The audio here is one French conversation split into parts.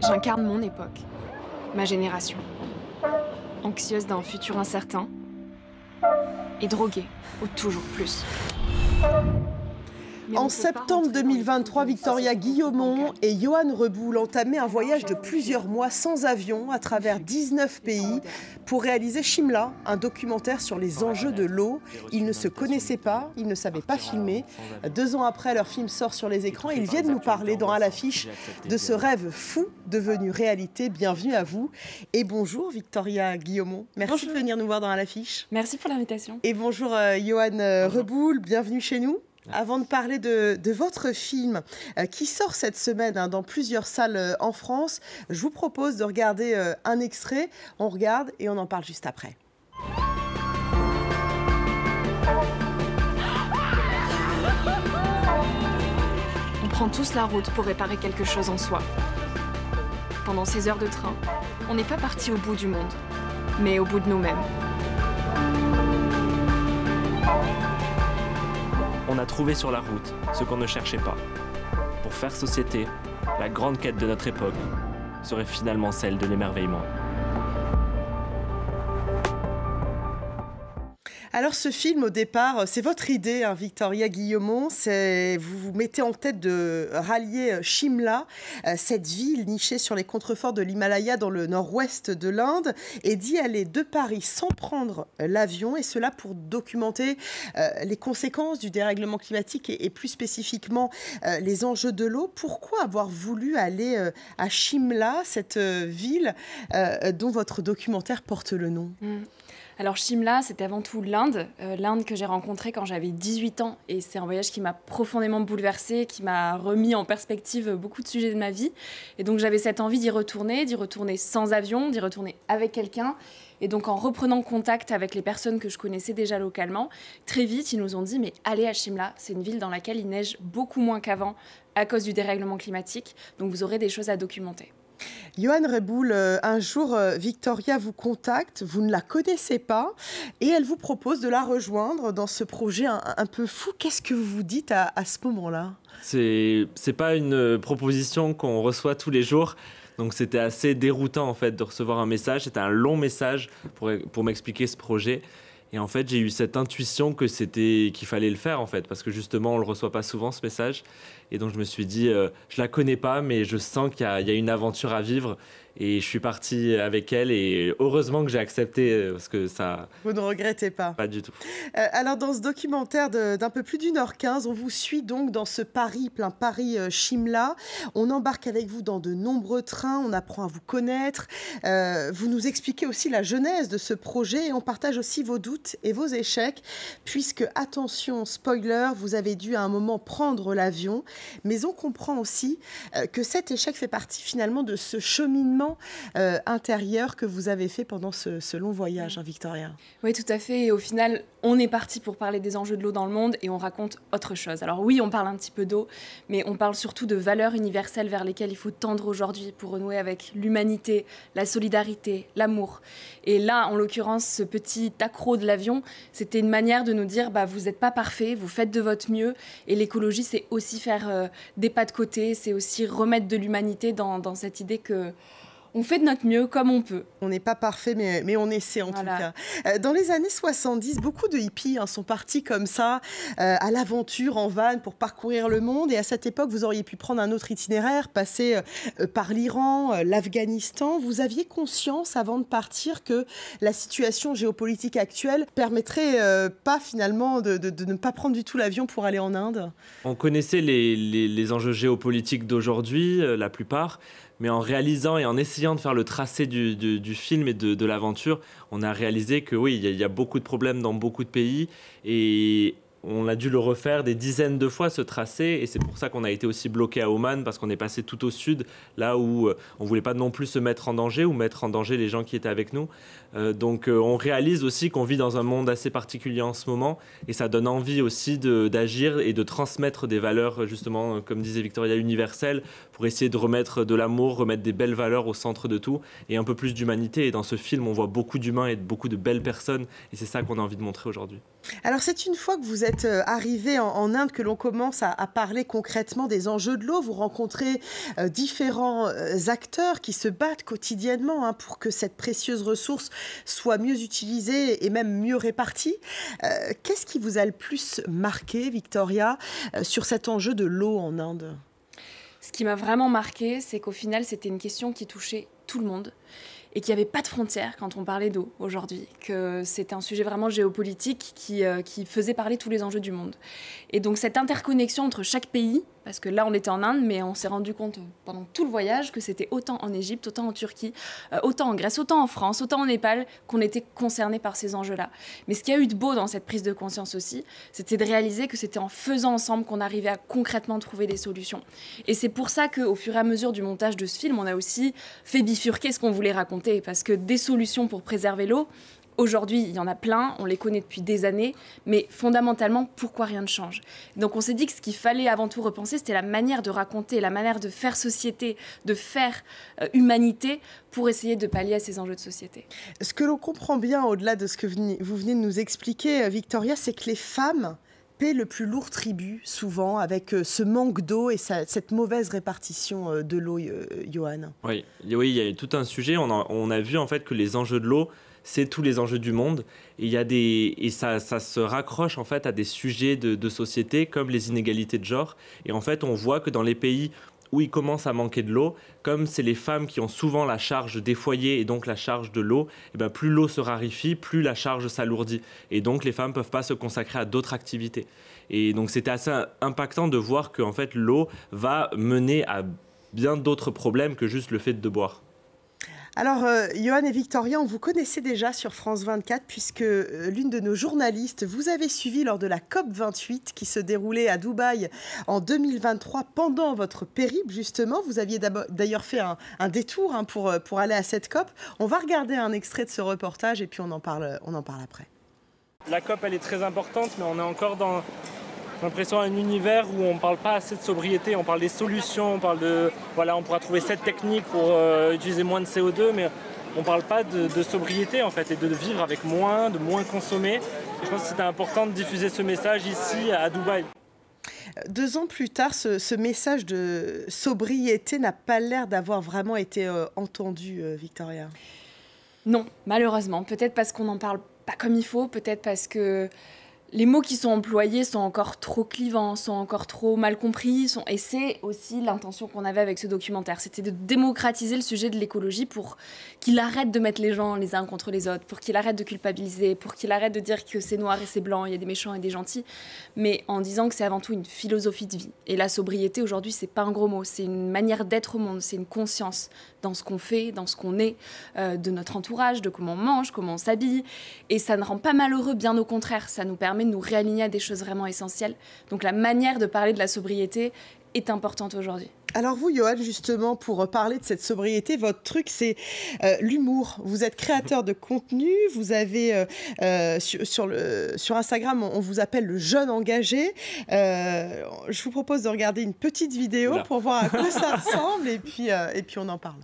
J'incarne mon époque, ma génération, anxieuse d'un futur incertain et droguée au toujours plus. En septembre 2023, Victoria Guillemont et Yoann Reboul entamaient un voyage de plusieurs mois sans avion à travers 19 pays pour réaliser Shimla, un documentaire sur les enjeux de l'eau. Ils ne se connaissaient pas, ils ne savaient pas filmer. 2 ans après, leur film sort sur les écrans et ils viennent nous parler dans À l'affiche de ce rêve fou devenu réalité. Bienvenue à vous et bonjour Victoria Guillemont. Merci de venir nous voir dans À l'affiche. Merci pour l'invitation. Et bonjour Yoann Reboul, bienvenue chez nous. Avant de parler de votre film qui sort cette semaine dans plusieurs salles en France, je vous propose de regarder un extrait. On regarde et on en parle juste après. On prend tous la route pour réparer quelque chose en soi. Pendant ces heures de train, on n'est pas parti au bout du monde, mais au bout de nous-mêmes. On a trouvé sur la route ce qu'on ne cherchait pas. Pour faire société, la grande quête de notre époque serait finalement celle de l'émerveillement. Alors ce film, au départ, c'est votre idée, hein, Victoria Guillemont. Vous vous mettez en tête de rallier Shimla, cette ville nichée sur les contreforts de l'Himalaya dans le nord-ouest de l'Inde, et d'y aller de Paris sans prendre l'avion, et cela pour documenter les conséquences du dérèglement climatique et plus spécifiquement les enjeux de l'eau. Pourquoi avoir voulu aller à Shimla, cette ville dont votre documentaire porte le nom ? Alors Shimla, c'était avant tout l'Inde, l'Inde que j'ai rencontrée quand j'avais 18 ans. Et c'est un voyage qui m'a profondément bouleversée, qui m'a remis en perspective beaucoup de sujets de ma vie. Et donc j'avais cette envie d'y retourner sans avion, d'y retourner avec quelqu'un. Et donc en reprenant contact avec les personnes que je connaissais déjà localement, très vite ils nous ont dit « mais allez à Shimla, c'est une ville dans laquelle il neige beaucoup moins qu'avant à cause du dérèglement climatique, donc vous aurez des choses à documenter ». Yoann Reboul, un jour, Victoria vous contacte, vous ne la connaissez pas, et elle vous propose de la rejoindre dans ce projet un peu fou. Qu'est-ce que vous vous dites à ce moment-là ? C'est pas une proposition qu'on reçoit tous les jours. Donc c'était assez déroutant en fait de recevoir un message. C'était un long message pour m'expliquer ce projet. Et en fait, j'ai eu cette intuition qu'il fallait le faire en fait, parce que justement, on le reçoit pas souvent ce message. Et donc je me suis dit, je la connais pas, mais je sens qu'il y a une aventure à vivre. Et je suis parti avec elle et heureusement que j'ai accepté parce que ça... Vous ne regrettez pas? Pas du tout. Alors dans ce documentaire d'un peu plus d'1h15, on vous suit donc dans ce périple, un Paris-Shimla. On embarque avec vous dans de nombreux trains, on apprend à vous connaître. Vous nous expliquez aussi la genèse de ce projet et on partage aussi vos doutes et vos échecs puisque, attention, spoiler, vous avez dû à un moment prendre l'avion. Mais on comprend aussi que cet échec fait partie finalement de ce cheminement intérieur que vous avez fait pendant ce long voyage, hein, Victoria. Oui, tout à fait. Et au final, on est parti pour parler des enjeux de l'eau dans le monde et on raconte autre chose. Alors oui, on parle un petit peu d'eau, mais on parle surtout de valeurs universelles vers lesquelles il faut tendre aujourd'hui pour renouer avec l'humanité, la solidarité, l'amour. Et là, en l'occurrence, ce petit accroc de l'avion, c'était une manière de nous dire bah, vous n'êtes pas parfait, vous faites de votre mieux. Et l'écologie, c'est aussi faire des pas de côté, c'est aussi remettre de l'humanité dans cette idée que on fait de notre mieux comme on peut. On n'est pas parfait, mais on essaie en tout cas. Dans les années 70, beaucoup de hippies sont partis comme ça, à l'aventure en van pour parcourir le monde. Et à cette époque, vous auriez pu prendre un autre itinéraire, passer par l'Iran, l'Afghanistan. Vous aviez conscience avant de partir que la situation géopolitique actuelle permettrait pas finalement de ne pas prendre du tout l'avion pour aller en Inde? On connaissait les enjeux géopolitiques d'aujourd'hui, la plupart. Mais en réalisant et en essayant de faire le tracé du film et de l'aventure, on a réalisé que oui, il y a beaucoup de problèmes dans beaucoup de pays et on a dû le refaire des dizaines de fois, ce tracé, et c'est pour ça qu'on a été aussi bloqué à Oman, parce qu'on est passé tout au sud, là où on ne voulait pas non plus se mettre en danger ou mettre en danger les gens qui étaient avec nous. Donc on réalise aussi qu'on vit dans un monde assez particulier en ce moment, et ça donne envie aussi d'agir et de transmettre des valeurs, justement, comme disait Victoria, universelles, pour essayer de remettre de l'amour, remettre des belles valeurs au centre de tout, et un peu plus d'humanité. Et dans ce film, on voit beaucoup d'humains et beaucoup de belles personnes, et c'est ça qu'on a envie de montrer aujourd'hui. Alors c'est une fois que vous êtes arrivé en Inde, que l'on commence à parler concrètement des enjeux de l'eau. Vous rencontrez différents acteurs qui se battent quotidiennement pour que cette précieuse ressource soit mieux utilisée et même mieux répartie. Qu'est-ce qui vous a le plus marqué, Victoria, sur cet enjeu de l'eau en Inde ? Ce qui m'a vraiment marqué, c'est qu'au final, c'était une question qui touchait tout le monde et qu'il n'y avait pas de frontières quand on parlait d'eau aujourd'hui, que c'était un sujet vraiment géopolitique qui faisait parler tous les enjeux du monde. Et donc cette interconnexion entre chaque pays, parce que là on était en Inde, mais on s'est rendu compte pendant tout le voyage que c'était autant en Égypte, autant en Turquie, autant en Grèce, autant en France, autant au Népal, qu'on était concernés par ces enjeux-là. Mais ce qu'il y a eu de beau dans cette prise de conscience aussi, c'était de réaliser que c'était en faisant ensemble qu'on arrivait à concrètement trouver des solutions. Et c'est pour ça qu'au fur et à mesure du montage de ce film, on a aussi fait bifurquer ce qu'on voulait raconter, parce que des solutions pour préserver l'eau, aujourd'hui, il y en a plein, on les connaît depuis des années, mais fondamentalement, pourquoi rien ne change ? Donc on s'est dit que ce qu'il fallait avant tout repenser, c'était la manière de raconter, la manière de faire société, de faire humanité pour essayer de pallier à ces enjeux de société. Ce que l'on comprend bien, au-delà de ce que vous venez de nous expliquer, Victoria, c'est que les femmes paient le plus lourd tribut, souvent, avec ce manque d'eau et cette mauvaise répartition de l'eau, Johan. Oui, il y a tout un sujet. On a vu en fait que les enjeux de l'eau, c'est tous les enjeux du monde. Et ça se raccroche en fait à des sujets de société comme les inégalités de genre. Et en fait, on voit que dans les pays où il commence à manquer de l'eau, comme c'est les femmes qui ont souvent la charge des foyers et donc la charge de l'eau, et bien plus l'eau se raréfie, plus la charge s'alourdit. Et donc les femmes ne peuvent pas se consacrer à d'autres activités. Et donc c'était assez impactant de voir que en fait, l'eau va mener à bien d'autres problèmes que juste le fait de boire. Alors, Johan et Victoria, on vous connaissait déjà sur France 24 puisque l'une de nos journalistes vous avait suivi lors de la COP28 qui se déroulait à Dubaï en 2023 pendant votre périple, justement. Vous aviez d'ailleurs fait un détour pour aller à cette COP. On va regarder un extrait de ce reportage et puis on en parle après. La COP, elle est très importante, mais on est encore dans... J'ai l'impression un univers où on ne parle pas assez de sobriété, on parle des solutions, on parle de... Voilà, on pourra trouver cette technique pour utiliser moins de CO2, mais on ne parle pas de sobriété en fait, et de vivre avec moins, de moins consommer. Et je pense que c'était important de diffuser ce message ici à Dubaï. 2 ans plus tard, ce message de sobriété n'a pas l'air d'avoir vraiment été entendu, Victoria. Non, malheureusement. Peut-être parce qu'on n'en parle pas comme il faut, peut-être parce que les mots qui sont employés sont encore trop clivants, sont encore trop mal compris. Et c'est aussi l'intention qu'on avait avec ce documentaire. C'était de démocratiser le sujet de l'écologie pour qu'il arrête de mettre les gens les uns contre les autres, pour qu'il arrête de culpabiliser, pour qu'il arrête de dire que c'est noir et c'est blanc, il y a des méchants et des gentils, mais en disant que c'est avant tout une philosophie de vie. Et la sobriété, aujourd'hui, c'est pas un gros mot, c'est une manière d'être au monde, c'est une conscience dans ce qu'on fait, dans ce qu'on est, de notre entourage, de comment on mange, comment on s'habille. Et ça ne rend pas malheureux, bien au contraire, ça nous permet de nous réaligner à des choses vraiment essentielles. Donc la manière de parler de la sobriété est importante aujourd'hui. Alors vous, Johan, justement, pour parler de cette sobriété, votre truc, c'est l'humour. Vous êtes créateur de contenu, vous avez, sur Instagram, on vous appelle le jeune engagé. Je vous propose de regarder une petite vidéo pour voir à quoi ça ressemble et puis on en parle.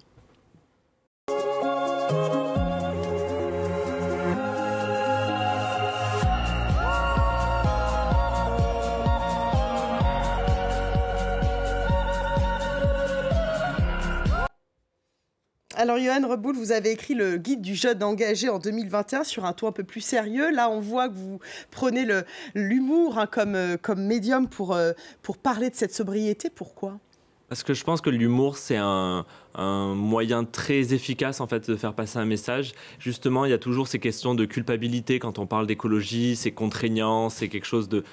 Alors, Johan Reboul, vous avez écrit le guide du jeune engagé en 2021 sur un ton un peu plus sérieux. Là, on voit que vous prenez l'humour comme médium pour parler de cette sobriété. Pourquoi ? Parce que je pense que l'humour, c'est un moyen très efficace en fait, de faire passer un message. Justement, il y a toujours ces questions de culpabilité quand on parle d'écologie, c'est contraignant, c'est quelque chose de...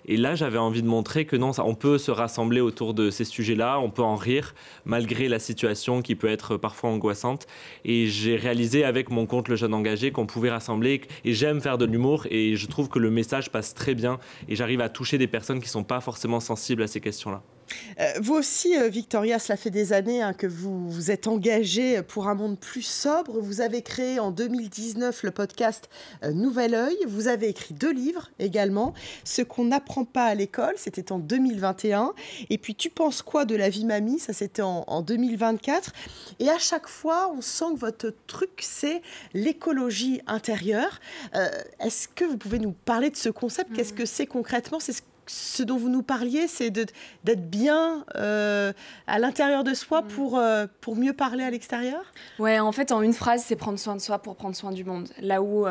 Et là, j'avais envie de montrer que non, on peut se rassembler autour de ces sujets-là, on peut en rire, malgré la situation qui peut être parfois angoissante. Et j'ai réalisé avec mon compte Le Jeune Engagé qu'on pouvait rassembler. Et j'aime faire de l'humour et je trouve que le message passe très bien. Et j'arrive à toucher des personnes qui ne sont pas forcément sensibles à ces questions-là. Vous aussi, Victoria, cela fait des années que vous vous êtes engagée pour un monde plus sobre. Vous avez créé en 2019 le podcast Nouvel Œil. Vous avez écrit 2 livres également. Ce qu'on n'apprend pas à l'école, c'était en 2021. Et puis, Tu penses quoi de la vie mamie? Ça, c'était en 2024. Et à chaque fois, on sent que votre truc, c'est l'écologie intérieure. Est-ce que vous pouvez nous parler de ce concept? Qu'est-ce que c'est concrètement? C'est ce dont vous nous parliez, c'est d'être bien à l'intérieur de soi pour mieux parler à l'extérieur? Ouais, en fait, en une phrase, c'est prendre soin de soi pour prendre soin du monde. Là où,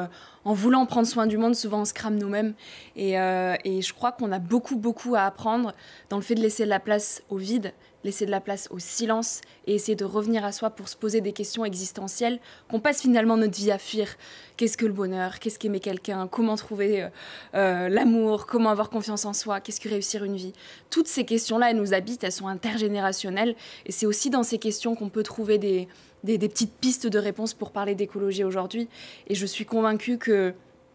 en voulant prendre soin du monde, souvent on se crame nous-mêmes. Et je crois qu'on a beaucoup à apprendre dans le fait de laisser de la place au vide, laisser de la place au silence et essayer de revenir à soi pour se poser des questions existentielles qu'on passe finalement notre vie à fuir. Qu'est-ce que le bonheur? Qu'est-ce qu'aimer quelqu'un? Comment trouver l'amour? Comment avoir confiance en soi? Qu'est-ce que réussir une vie? Toutes ces questions-là, elles nous habitent, elles sont intergénérationnelles. Et c'est aussi dans ces questions qu'on peut trouver des petites pistes de réponse pour parler d'écologie aujourd'hui. Et je suis convaincue que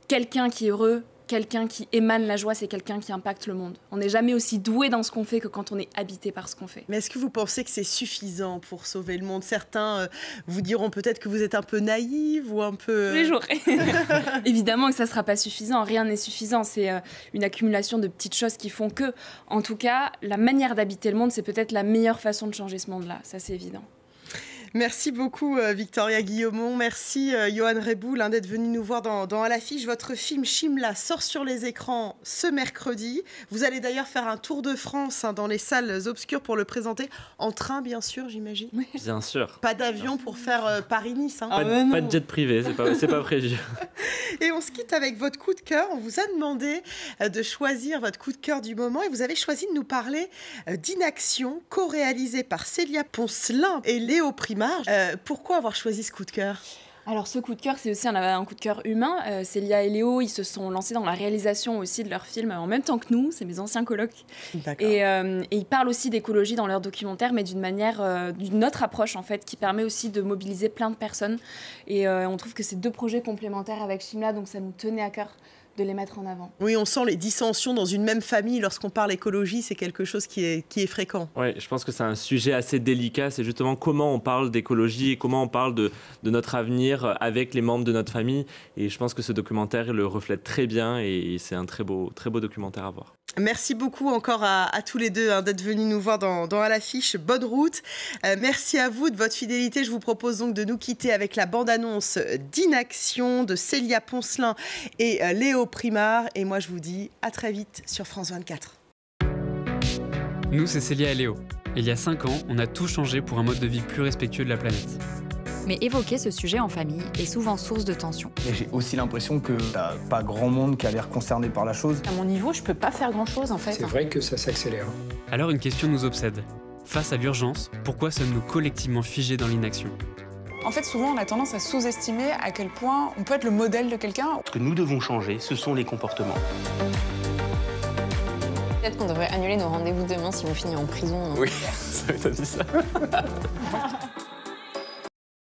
quelqu'un qui est heureux, quelqu'un qui émane la joie, c'est quelqu'un qui impacte le monde. On n'est jamais aussi doué dans ce qu'on fait que quand on est habité par ce qu'on fait. Mais est-ce que vous pensez que c'est suffisant pour sauver le monde? Certains vous diront peut-être que vous êtes un peu naïve ou un peu... Tous les jours. Évidemment que ça ne sera pas suffisant. Rien n'est suffisant. C'est une accumulation de petites choses qui font que, en tout cas, la manière d'habiter le monde, c'est peut-être la meilleure façon de changer ce monde-là. Ça, c'est évident. Merci beaucoup Victoria Guillaumont, merci Yoann Reboul d'être venu nous voir dans À l'affiche. Votre film Shimla sort sur les écrans ce mercredi. Vous allez d'ailleurs faire un tour de France dans les salles obscures pour le présenter. En train bien sûr, j'imagine. Oui. Bien sûr. Pas d'avion pour faire Paris-Nice. Pas de jet privé, c'est pas prévu. Et on se quitte avec votre coup de cœur. On vous a demandé de choisir votre coup de cœur du moment et vous avez choisi de nous parler d'Inaction, co-réalisée par Célia Poncelin et Léo Primard. Pourquoi avoir choisi ce coup de cœur? Alors ce coup de cœur, c'est aussi un coup de cœur humain. Célia et Léo, ils se sont lancés dans la réalisation aussi de leur film en même temps que nous, c'est mes anciens colocs. Et ils parlent aussi d'écologie dans leur documentaire, mais d'une autre approche en fait, qui permet aussi de mobiliser plein de personnes. Et on trouve que c'est 2 projets complémentaires avec Shimla, donc ça nous tenait à cœur de les mettre en avant. Oui, on sent les dissensions dans une même famille lorsqu'on parle écologie, c'est quelque chose qui est fréquent. Oui, je pense que c'est un sujet assez délicat, c'est justement comment on parle d'écologie et comment on parle de notre avenir avec les membres de notre famille. Et je pense que ce documentaire le reflète très bien et c'est un très beau documentaire à voir. Merci beaucoup encore à tous les deux d'être venus nous voir dans À l'affiche. Bonne route. Merci à vous de votre fidélité. Je vous propose donc de nous quitter avec la bande-annonce d'Inaction de Célia Poncelin et Léo Primard. Et moi, je vous dis à très vite sur France 24. Nous, c'est Célia et Léo. Et il y a 5 ans, on a tout changé pour un mode de vie plus respectueux de la planète. Mais évoquer ce sujet en famille est souvent source de tension. Et j'ai aussi l'impression que t'as pas grand monde qui a l'air concerné par la chose. À mon niveau, je peux pas faire grand-chose en fait. C'est vrai que ça s'accélère. Alors une question nous obsède. Face à l'urgence, pourquoi sommes-nous collectivement figés dans l'inaction? En fait, souvent, on a tendance à sous-estimer à quel point on peut être le modèle de quelqu'un. Ce que nous devons changer, ce sont les comportements. Peut-être qu'on devrait annuler nos rendez-vous demain si on finit en prison. Oui, ça m'étonne ça.